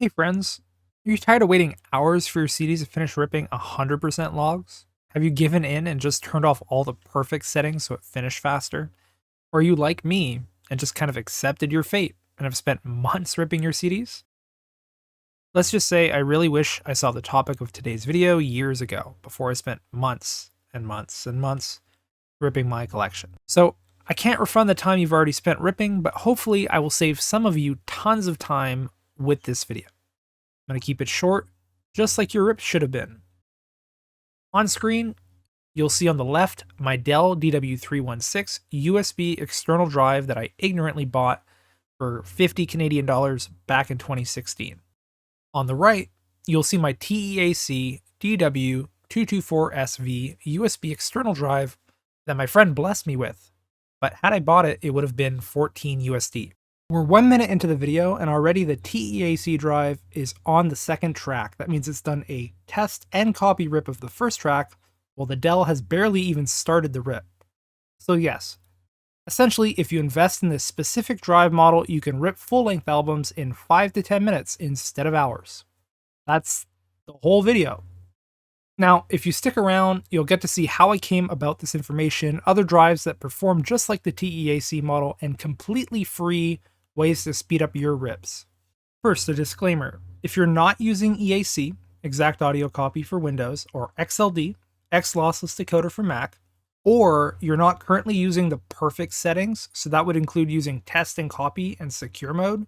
Hey friends, are you tired of waiting hours for your CDs to finish ripping 100% logs? Have you given in and just turned off all the perfect settings so it finished faster? Or are you like me and just kind of accepted your fate and have spent months ripping your CDs? Let's just say I really wish I saw the topic of today's video years ago before I spent months and months and months ripping my collection. So I can't refund the time you've already spent ripping, but hopefully I will save some of you tons of time with this video. I'm going to keep it short, just like your rip should have been. On screen, you'll see on the left my Dell DW-224E USB external drive that I ignorantly bought for 50 Canadian dollars back in 2016. On the right, you'll see my TEAC DW-224SV USB external drive that my friend blessed me with, but had I bought it, it would have been 14 USD. We're 1 minute into the video and already the TEAC drive is on the second track. That means it's done a test and copy rip of the first track, while the Dell has barely even started the rip. So yes, essentially if you invest in this specific drive model, you can rip full-length albums in 5 to 10 minutes instead of hours. That's the whole video. Now, if you stick around, you'll get to see how I came about this information, other drives that perform just like the TEAC model, and completely free ways to speed up your rips. First, a disclaimer. If you're not using EAC, Exact Audio Copy for Windows, or XLD, X Lossless Decoder for Mac, or you're not currently using the perfect settings, so that would include using test and copy and secure mode,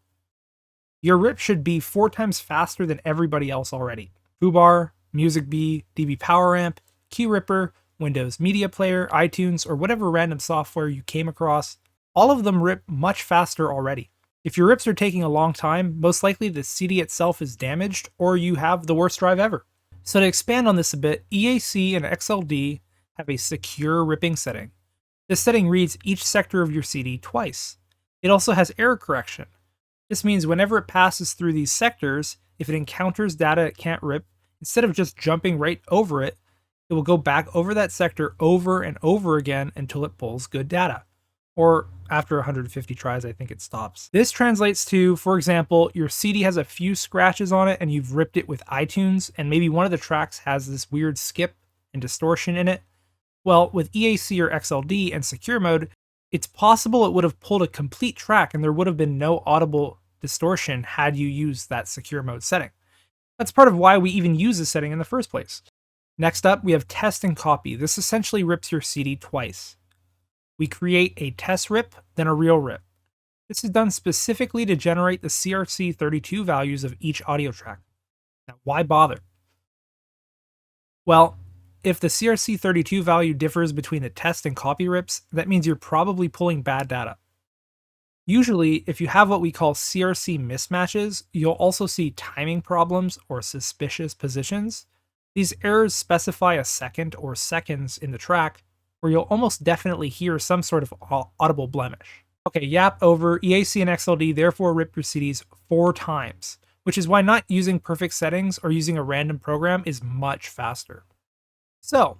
your rip should be 4 times faster than everybody else already. Foobar, Music Bee, DB Power Amp, QRipper, Windows Media Player, iTunes, or whatever random software you came across, all of them rip much faster already. If your rips are taking a long time, most likely the CD itself is damaged or you have the worst drive ever. So to expand on this a bit, EAC and XLD have a secure ripping setting. This setting reads each sector of your CD twice. It also has error correction. This means whenever it passes through these sectors, if it encounters data it can't rip, instead of just jumping right over it, it will go back over that sector over and over again until it pulls good data. Or after 150 tries, I think it stops. This translates to, for example, your CD has a few scratches on it and you've ripped it with iTunes, and maybe one of the tracks has this weird skip and distortion in it. Well, with EAC or XLD and secure mode, it's possible it would have pulled a complete track and there would have been no audible distortion had you used that secure mode setting. That's part of why we even use this setting in the first place. Next up, we have test and copy. This essentially rips your CD twice. We create a test rip, then a real rip. This is done specifically to generate the CRC32 values of each audio track. Now, why bother? Well, if the CRC32 value differs between the test and copy rips, that means you're probably pulling bad data. Usually, if you have what we call CRC mismatches, you'll also see timing problems or suspicious positions. These errors specify a second or seconds in the track, where you'll almost definitely hear some sort of audible blemish. Okay, yap over. EAC and XLD therefore rip your CDs 4 times, which is why not using perfect settings or using a random program is much faster. So,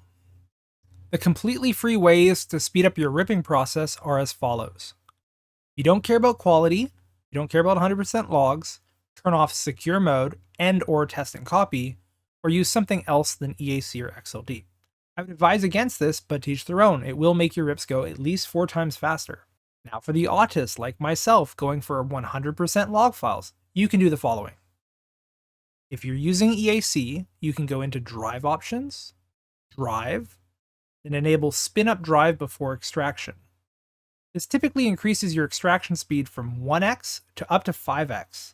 the completely free ways to speed up your ripping process are as follows. If you don't care about quality, you don't care about 100% logs, turn off secure mode and or test and copy, or use something else than EAC or XLD. I would advise against this, but to each their own. It will make your rips go at least 4 times faster. Now for the autist like myself going for 100% log files, you can do the following. If you're using EAC, you can go into Drive Options, Drive, and enable Spin Up Drive before extraction. This typically increases your extraction speed from 1x to up to 5x.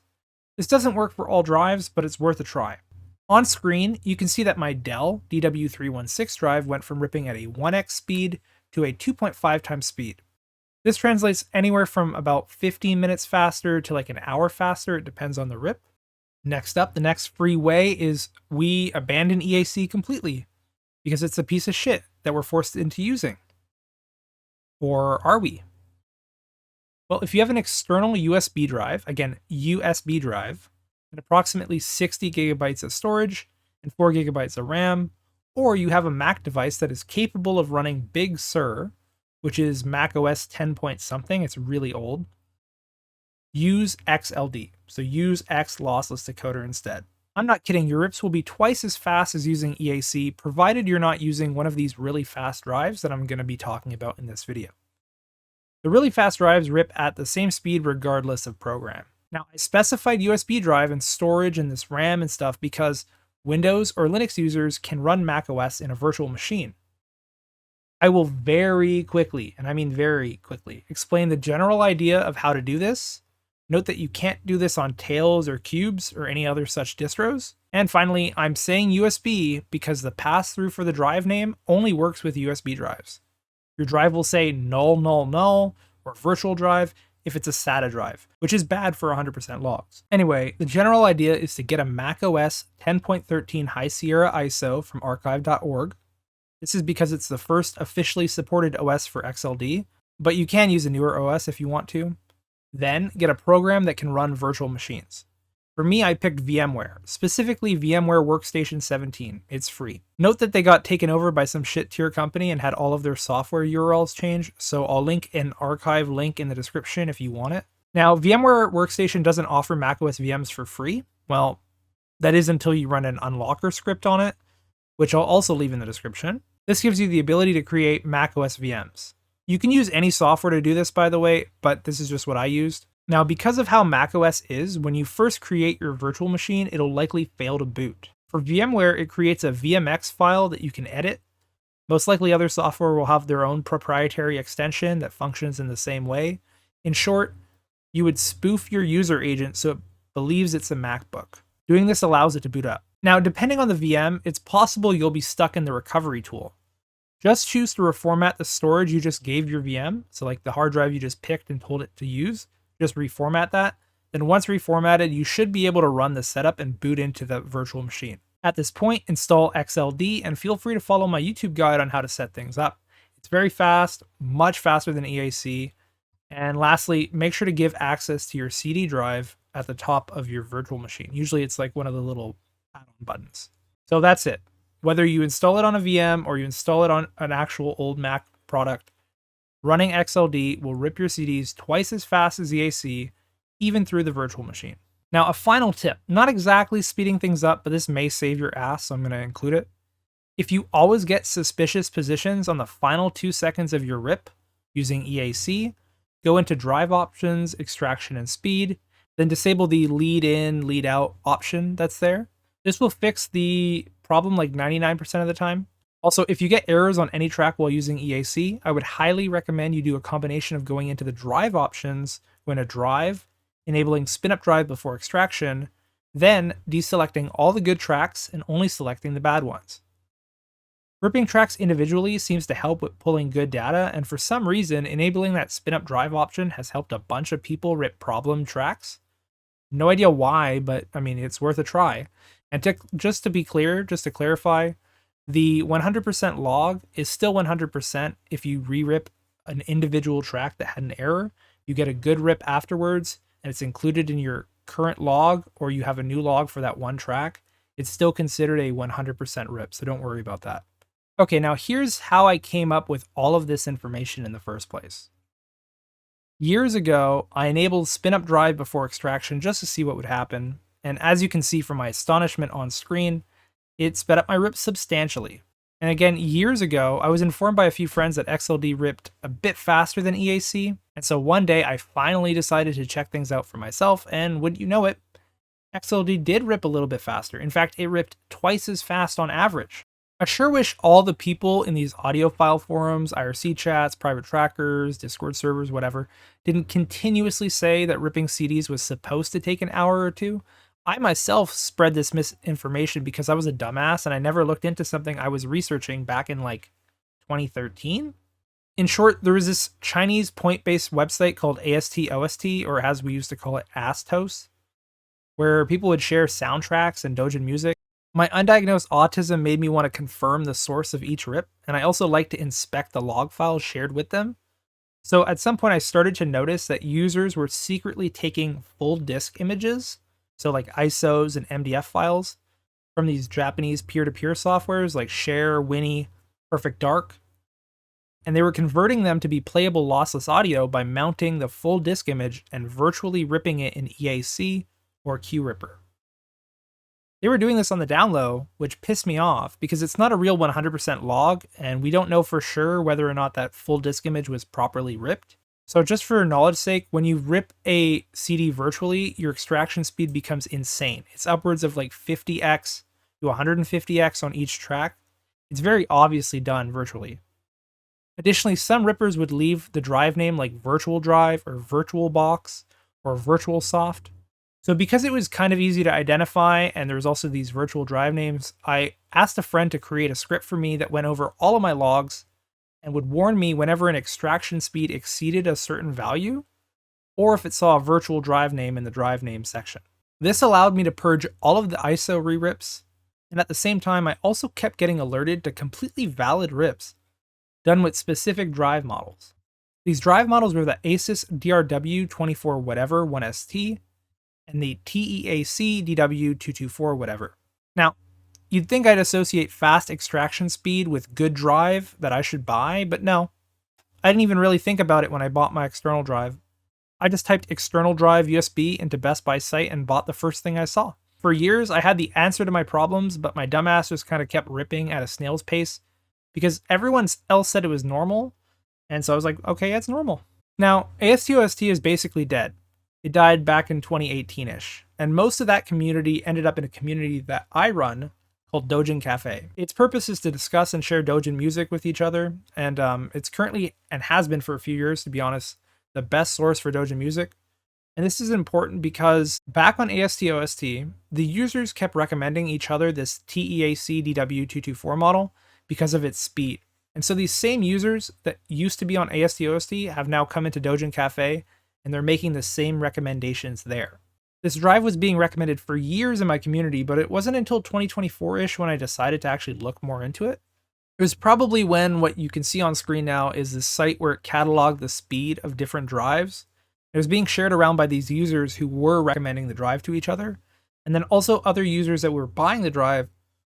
This doesn't work for all drives, but it's worth a try. On screen, you can see that my Dell DW-224 drive went from ripping at a 1x speed to a 2.5 times speed. This translates anywhere from about 15 minutes faster to like an hour faster, it depends on the rip. Next up, the next free way is we abandon EAC completely, because it's a piece of shit that we're forced into using. Or are we? Well, if you have an external USB drive, again, USB drive, and approximately 60 gigabytes of storage and 4 gigabytes of RAM, or you have a Mac device that is capable of running Big Sur, which is Mac OS 10 point something, it's really old, use XLD. So use X lossless decoder instead. I'm not kidding, your rips will be twice as fast as using EAC, provided you're not using one of these really fast drives that I'm going to be talking about in this video. The really fast drives rip at the same speed regardless of program. Now, I specified USB drive and storage and this RAM and stuff because Windows or Linux users can run macOS in a virtual machine. I will very quickly, and I mean very quickly, explain the general idea of how to do this. Note that you can't do this on Tails or Cubes or any other such distros. And finally, I'm saying USB because the pass-through for the drive name only works with USB drives. Your drive will say null null null or virtual drive if it's a SATA drive, which is bad for 100% logs. Anyway, the general idea is to get a macOS 10.13 High Sierra ISO from archive.org. This is because it's the first officially supported OS for XLD, but you can use a newer OS if you want to. Then get a program that can run virtual machines. For me, I picked VMware, specifically VMware Workstation 17. It's free. Note that they got taken over by some shit tier company and had all of their software URLs changed, so I'll link an archive link in the description if you want it. Now, VMware Workstation doesn't offer macOS VMs for free. Well, that is until you run an unlocker script on it, which I'll also leave in the description. This gives you the ability to create macOS VMs. You can use any software to do this, by the way, but this is just what I used. Now, because of how macOS is, when you first create your virtual machine, it'll likely fail to boot. For VMware, it creates a VMX file that you can edit. Most likely other software will have their own proprietary extension that functions in the same way. In short, you would spoof your user agent so it believes it's a MacBook. Doing this allows it to boot up. Now, depending on the VM, it's possible you'll be stuck in the recovery tool. Just choose to reformat the storage you just gave your VM, so like the hard drive you just picked and told it to use, just reformat that. Then once reformatted, you should be able to run the setup and boot into the virtual machine. At this point, install XLD and feel free to follow my YouTube guide on how to set things up. It's very fast, much faster than EAC. And lastly, make sure to give access to your CD drive at the top of your virtual machine. Usually it's like one of the little add-on buttons. So that's it. Whether you install it on a VM or you install it on an actual old Mac product, running XLD will rip your CDs twice as fast as EAC, even through the virtual machine. Now, a final tip, not exactly speeding things up, but this may save your ass, so I'm going to include it. If you always get suspicious positions on the final 2 seconds of your rip using EAC, go into drive options, extraction and speed, then disable the lead in, lead out option that's there. This will fix the problem like 99% of the time. Also, if you get errors on any track while using EAC, I would highly recommend you do a combination of going into the drive options, going to drive, enabling spin up drive before extraction, then deselecting all the good tracks and only selecting the bad ones. Ripping tracks individually seems to help with pulling good data, and for some reason, enabling that spin up drive option has helped a bunch of people rip problem tracks. No idea why, but I mean, it's worth a try. And just to be clear, just to clarify, the 100% log is still 100% if you re-rip an individual track that had an error. You get a good rip afterwards, and it's included in your current log, or you have a new log for that one track. It's still considered a 100% rip, so don't worry about that. Okay, now here's how I came up with all of this information in the first place. Years ago, I enabled spin up drive before extraction just to see what would happen. And as you can see from my astonishment on screen, it sped up my rip substantially. And again, years ago, I was informed by a few friends that XLD ripped a bit faster than EAC. And so one day I finally decided to check things out for myself, and wouldn't you know it, XLD did rip a little bit faster. In fact, it ripped twice as fast on average. I sure wish all the people in these audiophile forums, IRC chats, private trackers, Discord servers, whatever, didn't continuously say that ripping CDs was supposed to take an hour or two. I myself spread this misinformation because I was a dumbass and I never looked into something I was researching back in like 2013. In short, there was this Chinese point-based website called ASTOST, or as we used to call it, ASTOS, where people would share soundtracks and doujin music. My undiagnosed autism made me want to confirm the source of each rip, and I also like to inspect the log files shared with them. So at some point I started to notice that users were secretly taking full disk images, so like ISOs and MDF files, from these Japanese peer-to-peer softwares like Share, Winnie, Perfect Dark. and they were converting them to be playable lossless audio by mounting the full disk image and virtually ripping it in EAC or QRipper. They were doing this on the down low, which pissed me off because it's not a real 100% log, and we don't know for sure whether or not that full disk image was properly ripped. So just for knowledge's sake, when you rip a CD virtually, your extraction speed becomes insane. It's upwards of like 50x to 150x on each track. It's very obviously done virtually. Additionally, some rippers would leave the drive name like virtual drive or virtual box or virtual soft. So because it was kind of easy to identify and there was also these virtual drive names, I asked a friend to create a script for me that went over all of my logs and would warn me whenever an extraction speed exceeded a certain value, or if it saw a virtual drive name in the drive name section. This allowed me to purge all of the ISO re-rips, and at the same time I also kept getting alerted to completely valid rips done with specific drive models. These drive models were the ASUS DRW-24 whatever 1ST, and the TEAC DW-224 whatever. Now, you'd think I'd associate fast extraction speed with good drive that I should buy, but no. I didn't even really think about it when I bought my external drive. I just typed external drive USB into Best Buy site and bought the first thing I saw. For years, I had the answer to my problems, but my dumbass just kind of kept ripping at a snail's pace because everyone else said it was normal, and so I was like, okay, it's normal. Now, ASUS is basically dead. It died back in 2018-ish, and most of that community ended up in a community that I run called Dojin Cafe. Its purpose is to discuss and share Dojin music with each other, and it's currently, and has been for a few years to be honest, the best source for Dojin music. And this is important because back on ASTOST, the users kept recommending each other this TEAC DW-224 model because of its speed. And so these same users that used to be on ASTOST have now come into Dojin Cafe, and they're making the same recommendations there. This drive was being recommended for years in my community, but it wasn't until 2024-ish when I decided to actually look more into it. It was probably when what you can see on screen now is this site where it cataloged the speed of different drives. It was being shared around by these users who were recommending the drive to each other, and then also other users that were buying the drive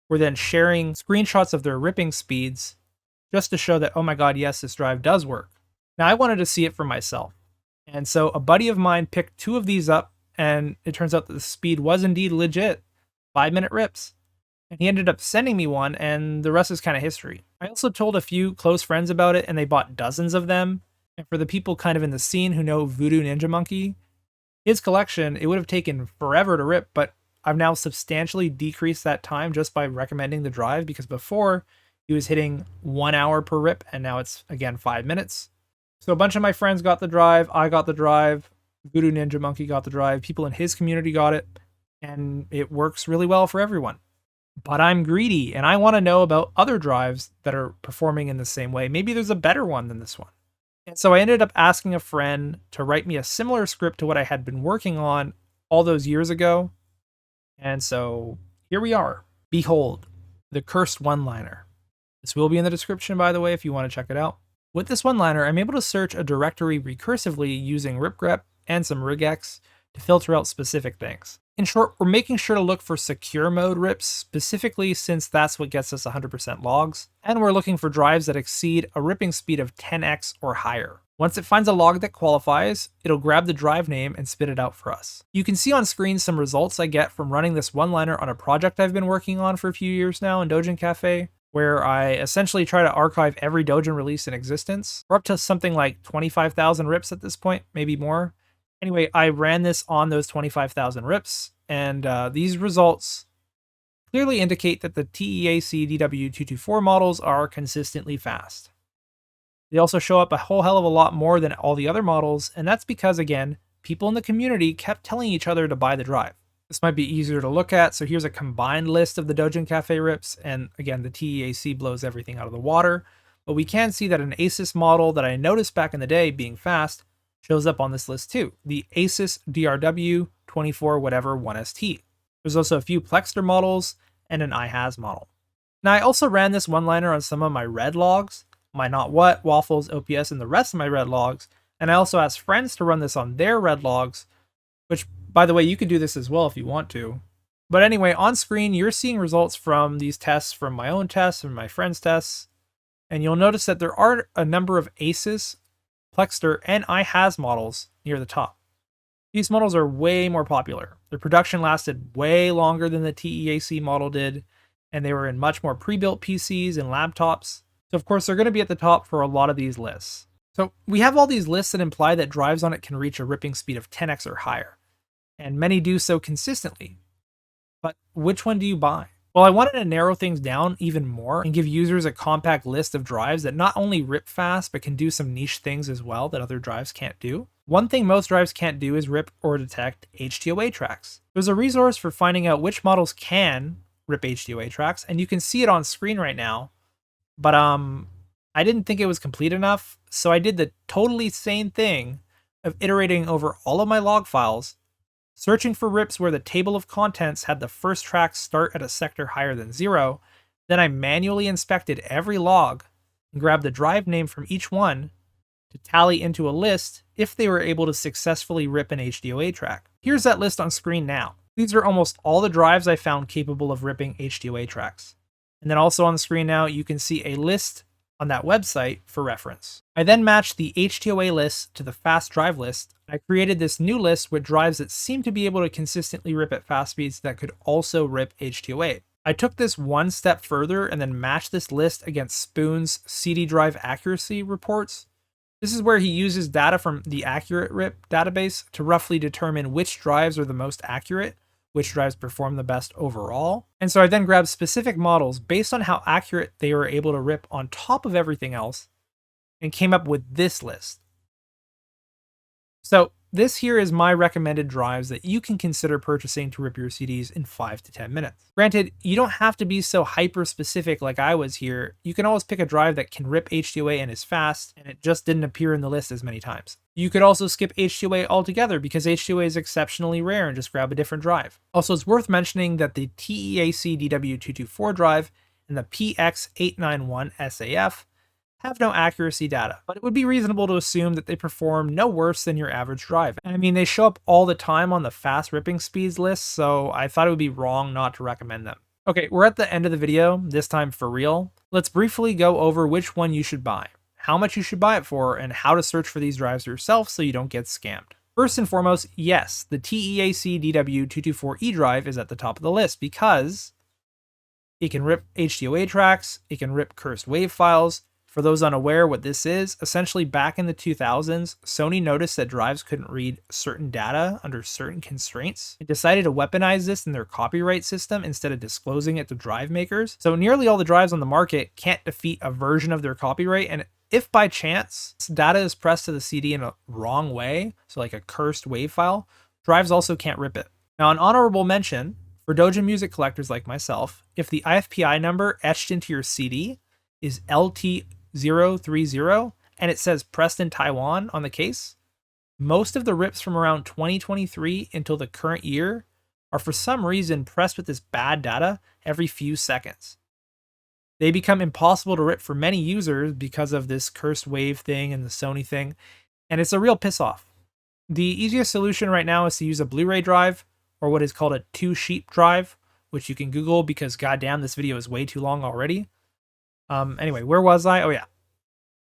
were then sharing screenshots of their ripping speeds just to show that, oh my god, yes, this drive does work. Now I wanted to see it for myself. And so a buddy of mine picked two of these up, and it turns out that the speed was indeed legit, 5-minute rips. And he ended up sending me one, and the rest is kind of history. I also told a few close friends about it, and they bought dozens of them. And for the people kind of in the scene who know Voodoo Ninja Monkey, his collection, it would have taken forever to rip, but I've now substantially decreased that time just by recommending the drive, because before he was hitting 1 hour per rip, and now it's, again, 5 minutes. So a bunch of my friends got the drive, I got the drive, Voodoo Ninja Monkey got the drive, people in his community got it, and it works really well for everyone. But I'm greedy, and I want to know about other drives that are performing in the same way. Maybe there's a better one than this one. And so I ended up asking a friend to write me a similar script to what I had been working on all those years ago. And so here we are. Behold, the cursed one-liner. This will be in the description, by the way, if you want to check it out. With this one-liner, I'm able to search a directory recursively using ripgrep and some regex to filter out specific things. In short, we're making sure to look for secure mode rips, specifically since that's what gets us 100% logs, and we're looking for drives that exceed a ripping speed of 10x or higher. Once it finds a log that qualifies, it'll grab the drive name and spit it out for us. You can see on screen some results I get from running this one-liner on a project I've been working on for a few years now in Dojin Cafe, where I essentially try to archive every Dojin release in existence. We're up to something like 25,000 rips at this point, maybe more. Anyway, I ran this on those 25,000 rips, and these results clearly indicate that the TEAC DW-224 models are consistently fast. They also show up a whole hell of a lot more than all the other models, and that's because, again, people in the community kept telling each other to buy the drive. This might be easier to look at, so here's a combined list of the Dojin Cafe rips, and again, the TEAC blows everything out of the water, but we can see that an ASUS model that I noticed back in the day being fast shows up on this list too, the ASUS DRW-24 whatever 1ST. There's also a few PLEXTOR models and an IHAS model. Now I also ran this one-liner on some of my red logs, my Not What, Waffles, OPS, and the rest of my red logs, and I also asked friends to run this on their red logs, which, by the way, you could do this as well if you want to. But anyway, on screen, you're seeing results from these tests, from my own tests and my friends' tests. And you'll notice that there are a number of ASUS, PLEXTOR, and IHAS models near the top. These models are way more popular. Their production lasted way longer than the TEAC model did, and they were in much more pre-built PCs and laptops. So of course, they're going to be at the top for a lot of these lists. So we have all these lists that imply that drives on it can reach a ripping speed of 10x or higher, and many do so consistently. But which one do you buy? Well, I wanted to narrow things down even more and give users a compact list of drives that not only rip fast, but can do some niche things as well that other drives can't do. One thing most drives can't do is rip or detect HTOA tracks. There's a resource for finding out which models can rip HTOA tracks, and you can see it on screen right now. But I didn't think it was complete enough, so I did the totally sane thing of iterating over all of my log files, searching for rips where the table of contents had the first track start at a sector higher than 0. Then I manually inspected every log and grabbed the drive name from each one to tally into a list if they were able to successfully rip an HTOA track. Here's that list on screen now. These are almost all the drives I found capable of ripping HTOA tracks. And then also on the screen now, you can see a list on that website for reference. I then matched the HTOA list to the fast drive list. I created this new list with drives that seem to be able to consistently rip at fast speeds that could also rip HTOA. I took this one step further and then matched this list against Spoon's CD drive accuracy reports. This is where he uses data from the Accurate Rip database to roughly determine which drives are the most accurate, which drives perform the best overall. And so I then grabbed specific models based on how accurate they were able to rip on top of everything else and came up with this list. So this here is my recommended drives that you can consider purchasing to rip your CDs in 5 to 10 minutes. Granted, you don't have to be so hyper specific like I was here. You can always pick a drive that can rip HTOA and is fast, and it just didn't appear in the list as many times. You could also skip HTOA altogether because HTOA is exceptionally rare and just grab a different drive. Also, it's worth mentioning that the TEAC DW-224 drive and the PX891 SAF have no accuracy data, but it would be reasonable to assume that they perform no worse than your average drive. I mean, they show up all the time on the fast ripping speeds list, so I thought it would be wrong not to recommend them. Okay, we're at the end of the video, this time for real. Let's briefly go over which one you should buy, how much you should buy it for, and how to search for these drives yourself so you don't get scammed. First and foremost, yes, the TEAC DW-224E drive is at the top of the list because it can rip HTOA tracks, it can rip cursed WAV files. For those unaware what this is, essentially back in the 2000s, Sony noticed that drives couldn't read certain data under certain constraints and decided to weaponize this in their copyright system instead of disclosing it to drive makers. So nearly all the drives on the market can't defeat a version of their copyright, and if by chance data is pressed to the CD in a wrong way, so like a cursed WAV file, drives also can't rip it. Now, an honorable mention for Doja music collectors like myself, if the IFPI number etched into your CD is LT030 and it says pressed in Taiwan on the case, most of the rips from around 2023 until the current year are for some reason pressed with this bad data every few seconds. They become impossible to rip for many users because of this cursed WAV thing and the Sony thing, and it's a real piss off. The easiest solution right now is to use a Blu-ray drive or what is called a 2-sheet drive, which you can Google because goddamn this video is way too long already. Anyway, where was I? Oh yeah.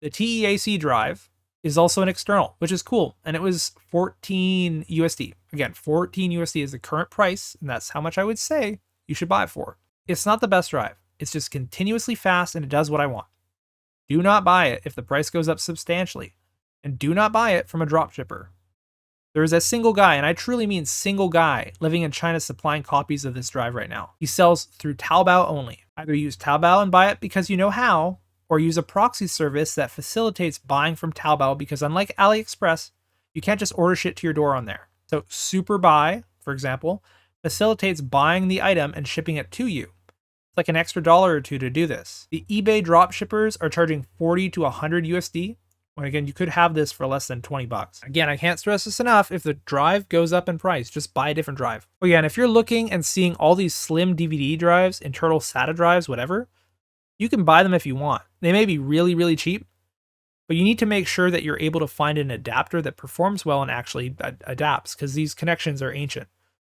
The TEAC drive is also an external, which is cool. And it was 14 USD. Again, 14 USD is the current price, and that's how much I would say you should buy it for. It's not the best drive. It's just continuously fast and it does what I want. Do not buy it if the price goes up substantially. And do not buy it from a dropshipper. There is a single guy, and I truly mean single guy, living in China supplying copies of this drive right now. He sells through Taobao only. Either use Taobao and buy it because you know how, or use a proxy service that facilitates buying from Taobao because unlike AliExpress, you can't just order shit to your door on there. So SuperBuy, for example, facilitates buying the item and shipping it to you. It's like an extra $1 or $2 to do this. The eBay dropshippers are charging 40 to 100 USD. When again, you could have this for less than 20 bucks. Again, I can't stress this enough. If the drive goes up in price, just buy a different drive. Oh yeah, and if you're looking and seeing all these slim DVD drives, internal SATA drives, whatever, you can buy them if you want. They may be really, really cheap, but you need to make sure that you're able to find an adapter that performs well and actually adapts, because these connections are ancient.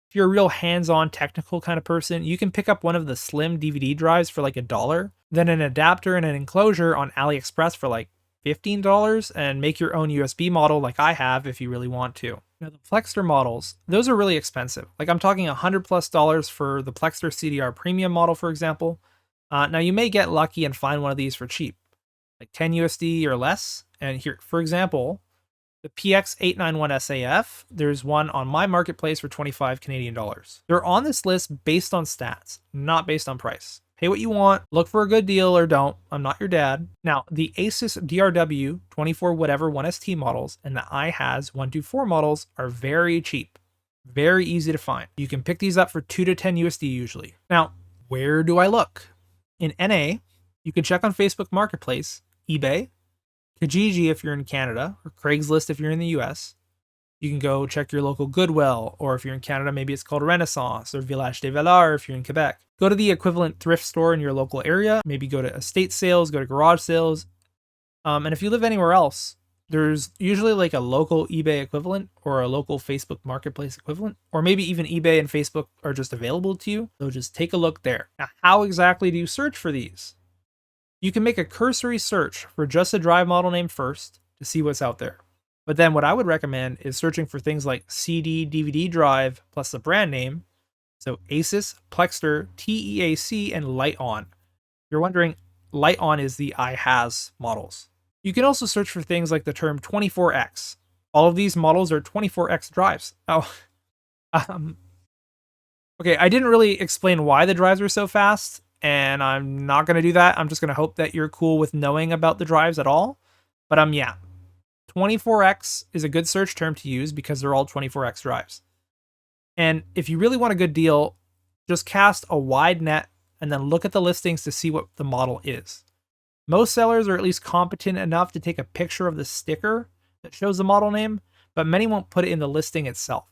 If you're a real hands-on technical kind of person, you can pick up one of the slim DVD drives for like $1. then an adapter and an enclosure on AliExpress for like $15, and make your own USB model like I have if you really want to. Now the PLEXTOR models, those are really expensive. Like I'm talking $100+ for the PLEXTOR CDR Premium model, for example. Now you may get lucky and find one of these for cheap, like 10 USD or less. And here, for example, the PX891SAF, there's one on my marketplace for 25 Canadian dollars. They're on this list based on stats, not based on price. Pay what you want, look for a good deal or don't. I'm not your dad. Now, the ASUS DRW-24 whatever 1ST models and the IHAZ-124 models are very cheap, very easy to find. You can pick these up for 2 to 10 USD usually. Now, where do I look? In NA, you can check on Facebook Marketplace, eBay, Kijiji if you're in Canada, or Craigslist if you're in the US. You can go check your local Goodwill, or if you're in Canada, maybe it's called Renaissance, or Village des Valeurs if you're in Quebec. Go to the equivalent thrift store in your local area, maybe go to estate sales, go to garage sales. And if you live anywhere else, there's usually like a local eBay equivalent or a local Facebook Marketplace equivalent, or maybe even eBay and Facebook are just available to you. So just take a look there. Now, how exactly do you search for these? You can make a cursory search for just a drive model name first to see what's out there. But then what I would recommend is searching for things like CD, DVD drive, plus the brand name. So ASUS, PLEXTOR, TEAC, and Light-On. You're wondering, Light-On is the IHAZ models. You can also search for things like the term 24X. All of these models are 24X drives. Oh, okay, I didn't really explain why the drives are so fast, and I'm not going to do that. I'm just going to hope that you're cool with knowing about the drives at all. But yeah, 24X is a good search term to use because they're all 24X drives. And if you really want a good deal, just cast a wide net and then look at the listings to see what the model is. Most sellers are at least competent enough to take a picture of the sticker that shows the model name, but many won't put it in the listing itself.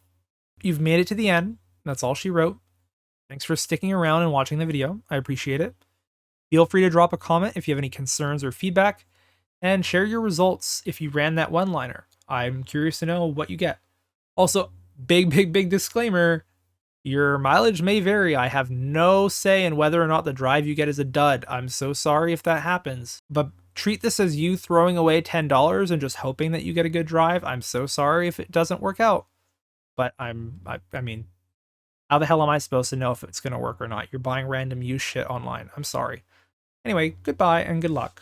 You've made it to the end. That's all she wrote. Thanks for sticking around and watching the video. I appreciate it. Feel free to drop a comment if you have any concerns or feedback, and share your results if you ran that one-liner. I'm curious to know what you get. Also, big disclaimer, your mileage may vary. I have no say in whether or not the drive you get is a dud. I'm so sorry if that happens. But treat this as you throwing away $10 and just hoping that you get a good drive. I'm so sorry if it doesn't work out. But I mean, how the hell am I supposed to know if it's going to work or not? You're buying random used shit online. I'm sorry. Anyway, goodbye and good luck.